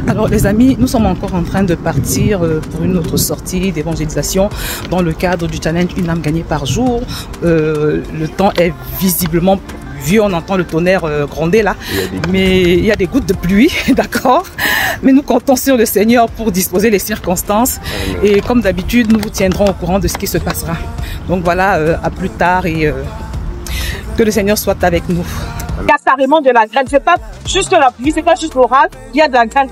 Alors les amis, nous sommes encore en train de partir pour une autre sortie d'évangélisation dans le cadre du challenge Une âme gagnée par jour. Le temps est visiblement pluvieux, on entend le tonnerre gronder là, mais il y a des gouttes de pluie, d'accord. Mais nous comptons sur le Seigneur pour disposer les circonstances et comme d'habitude, nous vous tiendrons au courant de ce qui se passera. Donc voilà, à plus tard et que le Seigneur soit avec nous. Il y a carrément de la graine, c'est pas juste la pluie, c'est pas juste l'orage, il y a de la graine.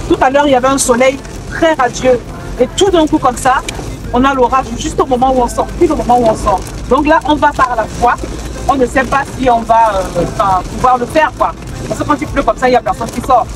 Tout à l'heure, il y avait un soleil très radieux et tout d'un coup comme ça, on a l'orage juste au moment où on sort, puis au moment où on sort. Donc là, on va par la foi, on ne sait pas si on va pouvoir le faire quoi. Parce que quand il pleut comme ça, il n'y a personne qui sort.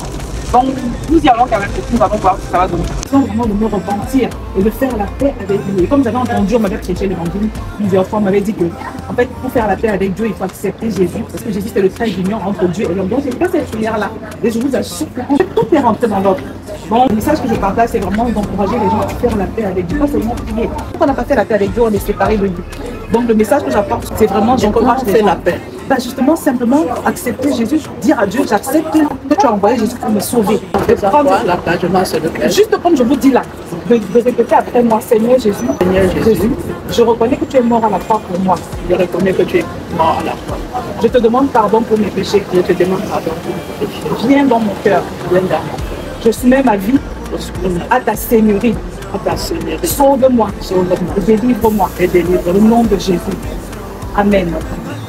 Donc, nous y allons quand même, nous allons voir ce que ça va donner. C'est vraiment de me repentir et de faire la paix avec Dieu. Et comme vous avez entendu, on m'avait prêché l'évangile plusieurs fois, on m'avait dit que, en fait, pour faire la paix avec Dieu, il faut accepter Jésus. Parce que Jésus, c'est le trait d'union entre Dieu et l'homme. Donc, j'ai fait cette prière-là. Et je vous assure que tout est rentré dans l'ordre. Bon, le message que je partage, c'est vraiment d'encourager les gens à faire la paix avec Dieu, pas seulement prier. Quand on n'a pas fait la paix avec Dieu, on est séparé de Dieu. Donc, le message que j'apporte, c'est vraiment j'encourage les gens. La paix. Bah justement, simplement accepter Jésus, dire à Dieu, j'accepte que tu as envoyé Jésus pour me sauver. Juste comme je vous dis là, de répéter après moi, Seigneur Jésus, je reconnais que tu es mort à la croix pour moi. Je reconnais que tu es mort à la croix. Je te demande pardon pour mes péchés. Je te demande pardon pour mes péchés. Viens dans mon cœur. Je soumets ma vie à ta seigneurie. Sauve-moi. Délivre-moi. Et délivre au nom de Jésus. Amen.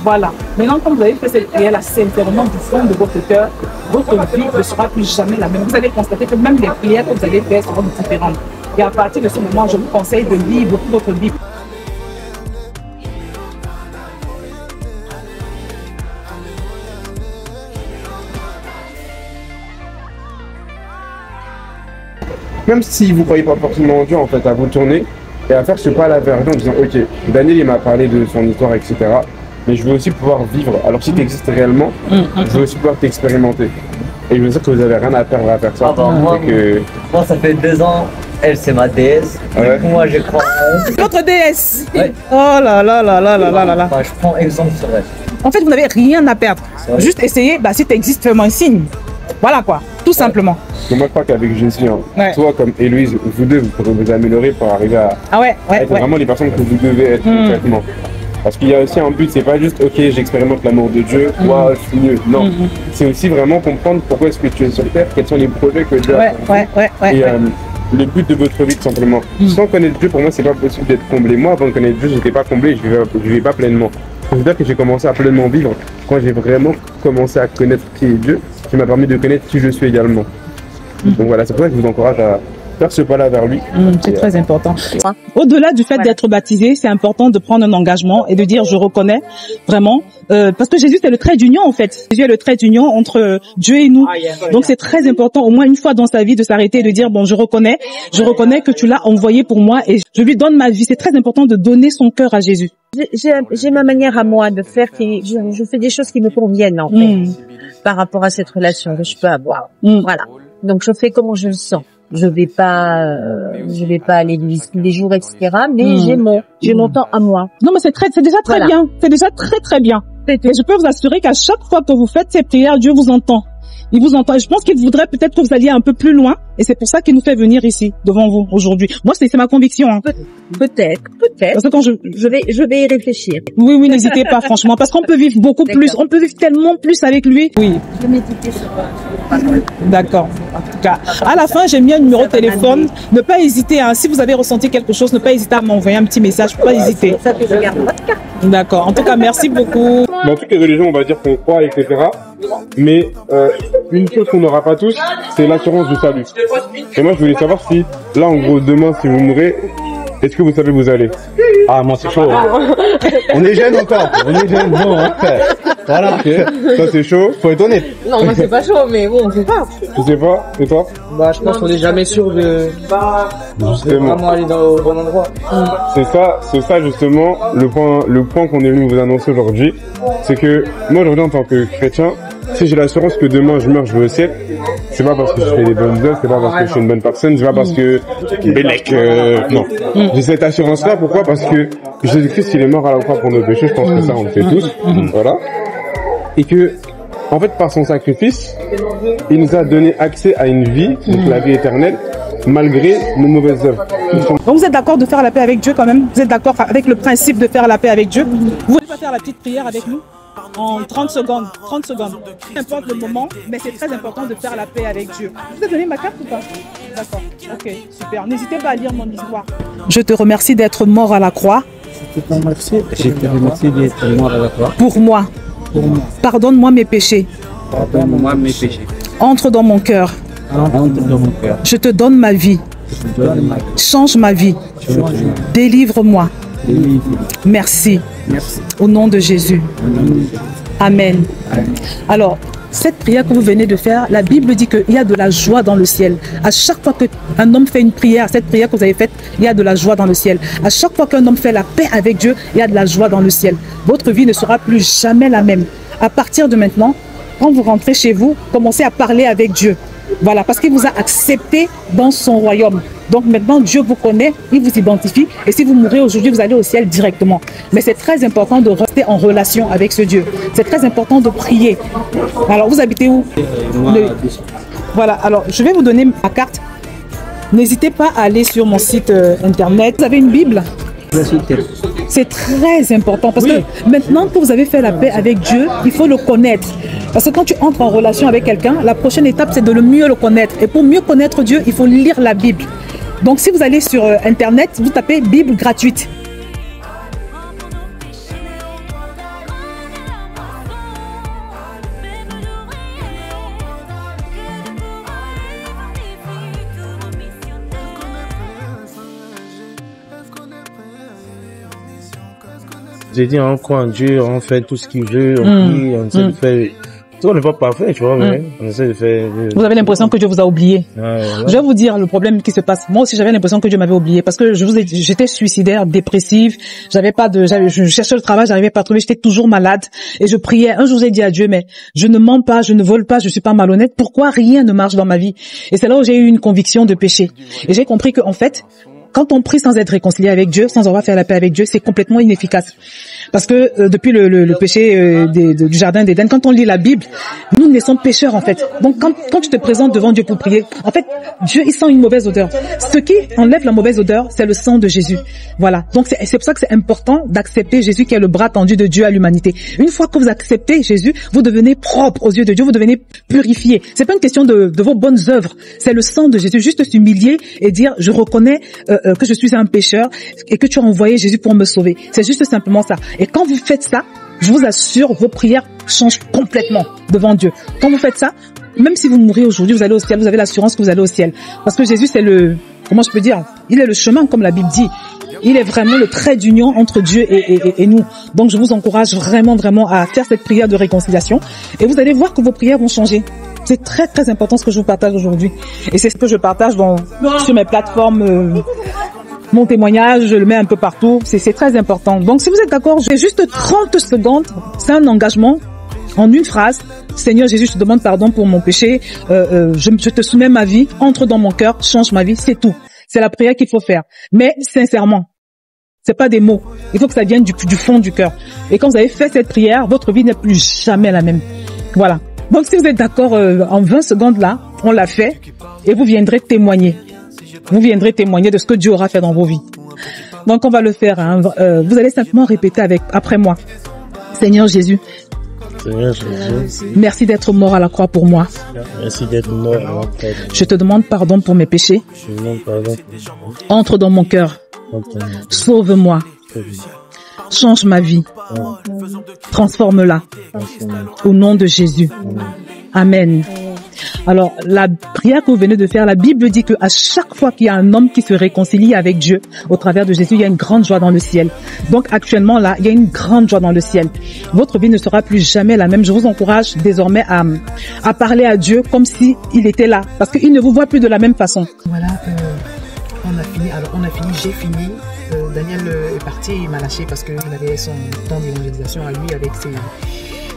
Voilà. Maintenant, quand vous avez fait cette prière-là sincèrement du fond de votre cœur, votre vie ne sera plus jamais la même. Vous allez constater que même les prières que vous allez faire seront différentes. Et à partir de ce moment, je vous conseille de lire beaucoup votre Bible. Même si vous ne croyez pas forcément en Dieu, en fait, à vous tourner et à faire ce pas à la vers Dieu en disant ok, Daniel il m'a parlé de son histoire, etc. Mais je veux aussi pouvoir vivre. Alors si tu existes réellement, je veux aussi pouvoir t'expérimenter. Et je veux dire que vous n'avez rien à perdre à faire ça. Moi, ça fait 2 ans, elle c'est ma déesse. Ouais. Moi je crois. Votre déesse. Ouais. Oh là là là là là là là là. Enfin, je prends exemple sur elle. En fait, vous n'avez rien à perdre. Juste essayer, bah, si tu existes, fais-moi un signe. Voilà quoi, tout simplement. Donc moi je crois qu'avec Jessie, Ouais. toi comme Héloïse, vous deux, vous pourrez vous améliorer pour arriver à être vraiment les personnes que vous devez être concrètement. Parce qu'il y a aussi un but, c'est pas juste ok j'expérimente l'amour de Dieu, moi je suis mieux. Non, c'est aussi vraiment comprendre pourquoi est-ce que tu es sur terre, quels sont les projets que Dieu a pour vous. Et le but de votre vie tout simplement. Sans connaître Dieu, pour moi c'est pas possible d'être comblé. Moi avant de connaître Dieu, j'étais pas comblé, je vivais pas pleinement. C'est-à-dire que j'ai commencé à pleinement vivre quand j'ai vraiment commencé à connaître qui est Dieu, qui m'a permis de connaître qui je suis également. Donc voilà, c'est pour ça que je vous encourage à faire ce pas-là vers lui. C'est très important. Au-delà du fait d'être baptisé, c'est important de prendre un engagement et de dire je reconnais vraiment, parce que Jésus c'est le trait d'union en fait. Jésus est le trait d'union entre Dieu et nous. Donc c'est très important au moins une fois dans sa vie de s'arrêter et de dire bon je reconnais que tu l'as envoyé pour moi et je lui donne ma vie. C'est très important de donner son cœur à Jésus. J'ai ma manière à moi de faire je fais des choses qui me conviennent en fait par rapport à cette relation que je peux avoir. Voilà. Donc je fais comment je le sens. Je vais pas à l'église tous les jours, etc. Mais j'ai mon temps à moi. Non, mais c'est déjà très bien. C'est déjà très très bien. Et je peux vous assurer qu'à chaque fois que vous faites ces prières, Dieu vous entend. Il vous entend. Je pense qu'il voudrait peut-être que vous alliez un peu plus loin. Et c'est pour ça qu'il nous fait venir ici, devant vous, aujourd'hui. Moi, c'est ma conviction. Hein. Peut-être. Parce que quand je vais y réfléchir. Oui, n'hésitez pas, franchement. Parce qu'on peut vivre beaucoup plus. On peut vivre tellement plus avec lui. Oui. Je vais méditer sur D'accord. En tout cas, à la fin, j'ai mis un numéro de téléphone. Ne pas hésiter. Hein. Si vous avez ressenti quelque chose, ne pas hésiter à m'envoyer un petit message. Pas hésiter. Ça que je garde votre carte. D'accord. En tout cas, merci beaucoup. Dans toutes les religions, on va dire qu'on croit, etc. Mais une chose qu'on n'aura pas tous, c'est l'assurance du salut. Et moi, je voulais savoir si, là, en gros, demain, si vous mourrez, est-ce que vous savez où vous allez? Ah, moi, c'est chaud. On est jeune encore. On est jeune. Bon, hein. Voilà. Okay. Ça, c'est chaud. Faut être honnête. Non, moi, c'est pas chaud, mais bon, on sait pas. Tu sais pas? Et toi? Bah, je pense qu'on est jamais sûr de vraiment aller au bon endroit. C'est ça, justement, le point qu'on est venu vous annoncer aujourd'hui. C'est que, moi, aujourd'hui, en tant que chrétien, si j'ai l'assurance que demain je meurs, je vais au ciel, c'est pas parce que je fais des bonnes œuvres, c'est pas parce que je suis une bonne personne, c'est pas parce que non. J'ai cette assurance-là, pourquoi? Parce que Jésus-Christ, il est mort à la croix pour nos péchés, je pense que ça, on le fait tous, voilà. Et que, en fait, par son sacrifice, il nous a donné accès à une vie, donc la vie éternelle, malgré nos mauvaises œuvres. Donc vous êtes d'accord de faire la paix avec Dieu quand même? Vous êtes d'accord avec le principe de faire la paix avec Dieu? Vous voulez pas faire la petite prière avec nous? En 30 secondes, 30 secondes. Peu importe le moment, mais c'est très important de faire la paix avec Dieu. Vous avez donné ma carte ou pas? D'accord, ok, super. N'hésitez pas à lire mon histoire. Je te remercie d'être mort à la croix. Je te remercie d'être mort à la croix. Pour moi. Pardonne-moi mes péchés. Pardonne-moi mes péchés. Entre dans mon cœur. Entre dans mon cœur. Je te donne ma vie. Change ma vie. Délivre-moi. Merci. Merci. Au nom de Jésus. Amen. Alors, cette prière que vous venez de faire, la Bible dit qu'il y a de la joie dans le ciel. À chaque fois qu'un homme fait une prière, cette prière que vous avez faite, il y a de la joie dans le ciel. À chaque fois qu'un homme fait la paix avec Dieu, il y a de la joie dans le ciel. Votre vie ne sera plus jamais la même. À partir de maintenant, quand vous rentrez chez vous, commencez à parler avec Dieu. Voilà, parce qu'il vous a accepté dans son royaume. Donc maintenant, Dieu vous connaît, il vous identifie. Et si vous mourrez aujourd'hui, vous allez au ciel directement. Mais c'est très important de rester en relation avec ce Dieu. C'est très important de prier. Alors, vous habitez où? Voilà, alors je vais vous donner ma carte. N'hésitez pas à aller sur mon site internet. Vous avez une Bible? C'est très important parce que maintenant que vous avez fait la paix avec Dieu, il faut le connaître. Parce que quand tu entres en relation avec quelqu'un, la prochaine étape, c'est de mieux le connaître. Et pour mieux connaître Dieu, il faut lire la Bible. Donc si vous allez sur Internet, vous tapez Bible gratuite. J'ai dit, on croit en Dieu, on fait tout ce qu'il veut, on prie, on essaie de faire... On n'est pas parfait, tu vois, mais on essaie de faire... Vous avez l'impression que Dieu vous a oublié. Je vais vous dire le problème qui se passe. Moi aussi, j'avais l'impression que Dieu m'avait oublié parce que j'étais suicidaire, dépressive, je cherchais le travail, j'arrivais pas à trouver, j'étais toujours malade et je priais. Un jour, j'ai dit à Dieu, mais je ne mens pas, je ne vole pas, je suis pas malhonnête. Pourquoi rien ne marche dans ma vie? Et c'est là où j'ai eu une conviction de péché. Et j'ai compris qu'en fait, quand on prie sans être réconcilié avec Dieu, sans avoir fait la paix avec Dieu, c'est complètement inefficace. Parce que depuis le péché du jardin d'Éden, quand on lit la Bible, nous naissons pécheurs en fait. Donc quand tu te présentes devant Dieu pour prier, en fait, Dieu il sent une mauvaise odeur. Ce qui enlève la mauvaise odeur, c'est le sang de Jésus. Voilà. Donc c'est pour ça que c'est important d'accepter Jésus qui est le bras tendu de Dieu à l'humanité. Une fois que vous acceptez Jésus, vous devenez propre aux yeux de Dieu, vous devenez purifié. C'est pas une question de vos bonnes œuvres, c'est le sang de Jésus. Juste s'humilier et dire, je reconnais que je suis un pécheur et que tu as envoyé Jésus pour me sauver. C'est juste simplement ça. Et quand vous faites ça, je vous assure, vos prières changent complètement devant Dieu. Quand vous faites ça, même si vous mourrez aujourd'hui, vous allez au ciel, vous avez l'assurance que vous allez au ciel. Parce que Jésus, c'est comment je peux dire, il est le chemin, comme la Bible dit. Il est vraiment le trait d'union entre Dieu et nous. Donc je vous encourage vraiment, vraiment à faire cette prière de réconciliation. Et vous allez voir que vos prières vont changer. C'est très, très important ce que je vous partage aujourd'hui. Et c'est ce que je partage sur mes plateformes, mon témoignage, je le mets un peu partout. C'est très important. Donc, si vous êtes d'accord, j'ai juste 30 secondes. C'est un engagement en une phrase. Seigneur Jésus, je te demande pardon pour mon péché. Je te soumets ma vie. Entre dans mon cœur, change ma vie. C'est tout. C'est la prière qu'il faut faire. Mais sincèrement, c'est pas des mots. Il faut que ça vienne du fond du cœur. Et quand vous avez fait cette prière, votre vie n'est plus jamais la même. Voilà. Donc, si vous êtes d'accord, en 20 secondes là, on l'a fait et vous viendrez témoigner. Vous viendrez témoigner de ce que Dieu aura fait dans vos vies. Donc, on va le faire. Hein. Vous allez simplement répéter après moi. Seigneur Jésus. Seigneur Jésus. Merci d'être mort à la croix pour moi. Merci d'être mort à la croix. Je te demande pardon pour mes péchés. Je te demande pardon. Entre dans mon cœur. Sauve-moi. Change ma vie. Transforme-la. Au nom de Jésus. Amen. Alors, la prière que vous venez de faire, la Bible dit qu'à chaque fois qu'il y a un homme qui se réconcilie avec Dieu, au travers de Jésus, il y a une grande joie dans le ciel. Donc, actuellement, là, il y a une grande joie dans le ciel. Votre vie ne sera plus jamais la même. Je vous encourage désormais à parler à Dieu comme si il était là. Parce qu'il ne vous voit plus de la même façon. Voilà, on a fini. Alors, on a fini, j'ai fini. Daniel est parti, il m'a lâché parce qu'il avait son temps d'évangélisation à lui avec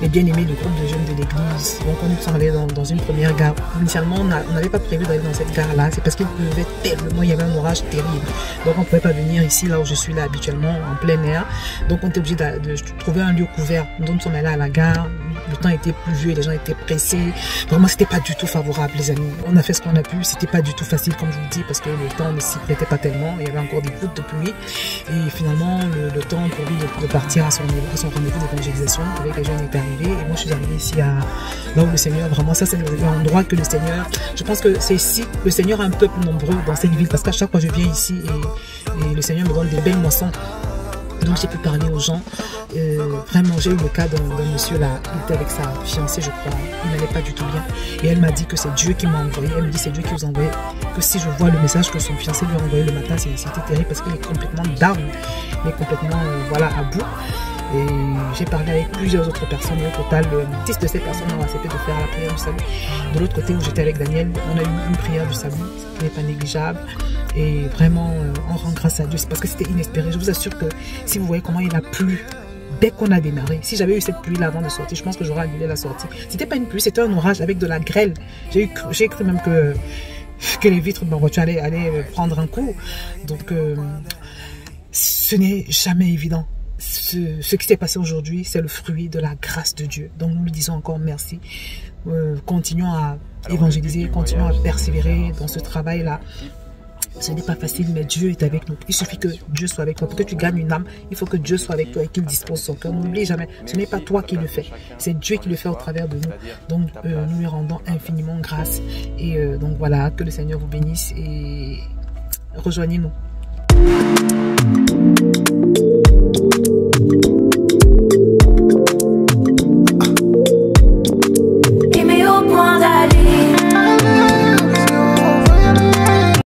les bien-aimés du groupe de jeunes de l'église. Donc on est allés dans une première gare. Initialement, on n'avait pas prévu d'aller dans cette gare-là. C'est parce qu'il pleuvait tellement, il y avait un orage terrible. Donc on ne pouvait pas venir ici, là où je suis là habituellement, en plein air. Donc on était obligé de trouver un lieu couvert. Donc nous sommes allés à la gare. Le temps était pluvieux, les gens étaient pressés. Vraiment, c'était pas du tout favorable, les amis. On a fait ce qu'on a pu. C'était pas du tout facile, comme je vous dis, parce que le temps ne s'y prêtait pas tellement. Il y avait encore des gouttes de pluie. Et finalement, le temps pour lui de partir à son rendez-vous d'évangélisation avec les jeunes est arrivé. Et moi, je suis arrivée ici là où le Seigneur, vraiment, ça c'est l'endroit que le Seigneur, je pense que c'est ici, le Seigneur a un peuple nombreux dans cette ville, parce qu'à chaque fois je viens ici et le Seigneur me donne des belles moissons. Donc j'ai pu parler aux gens. Vraiment, j'ai eu le cas d'un monsieur là, il était avec sa fiancée, je crois. Il n'allait pas du tout bien. Et elle m'a dit que c'est Dieu qui m'a envoyé. Elle me dit c'est Dieu qui vous a envoyé. Que si je vois le message que son fiancé lui a envoyé le matin, c'était terrible parce qu'il est complètement down. Il est complètement voilà, à bout. Et j'ai parlé avec plusieurs autres personnes. Et au total, 10 de ces personnes ont accepté de faire la prière du salut. De l'autre côté où j'étais avec Daniel, on a eu une prière du salut, ce qui n'est pas négligeable. Et vraiment, on rend grâce à Dieu. C'est parce que c'était inespéré. Je vous assure que si vous voyez comment il a plu, dès qu'on a démarré, si j'avais eu cette pluie là avant de sortir, je pense que j'aurais annulé la sortie. C'était pas une pluie, c'était un orage avec de la grêle. J'ai cru même que les vitres de ma voiture allaient prendre un coup. Donc, ce n'est jamais évident. Ce qui s'est passé aujourd'hui, c'est le fruit de la grâce de Dieu. Donc nous lui disons encore merci. Continuons à évangéliser, continuons à persévérer dans ce travail-là. Ce n'est pas facile, mais Dieu est avec nous. Il suffit que Dieu soit avec toi. Pour que tu gagnes une âme, il faut que Dieu soit avec toi et qu'il dispose son cœur. N'oublie jamais, ce n'est pas toi qui le fais. C'est Dieu qui le fait au travers de nous. Donc, nous lui rendons infiniment grâce. Et donc voilà, que le Seigneur vous bénisse et rejoignez-nous.